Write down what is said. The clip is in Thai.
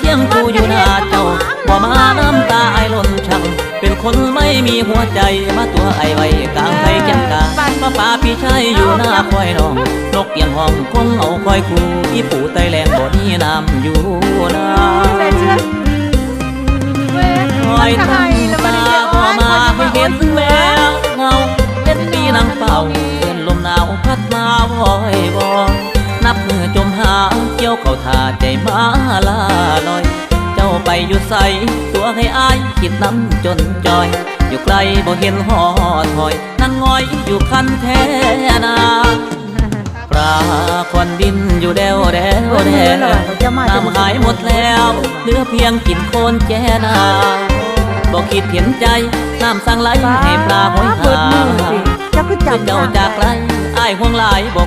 คียงคู่อยู่หน้าเจ้าบ่มาน้ำตาไอล้นช่างเป็นคนไม่มีหัวใจมาตัวไอไว้กลางไทยแก้มกามาป่าพี่ชายอยู่หน้าคอยน้องนกเกียงห้องคงเอาคอยคู่อีปู่ไตแลงบ่นี้น้ำอยู่นาคอยตั้งตาพอมาให้เห็นแววเงาเป็นปีนางเป่าเดินลมหนาวพัดมาวอยบองนับมือจมหาเกี่ยวเข้าท่าใจมาลาลอยเจ้าไปอยู่ใสตัวให้อายคิดน้ำจนจอยอยู่ไกลบ่เห็นหอถอยนั่งงอยอยู่คันแท้นาปลาควันดินอยู่แดวแดวแดวน้ำหายหมดแล้วเหลือเพียงกินโคนแจนาบอกคิดเห็นใจน้ำสั่งไหลให้ปลาหอยหาเจ้าจากไรอ้ายห่วงหลายบอก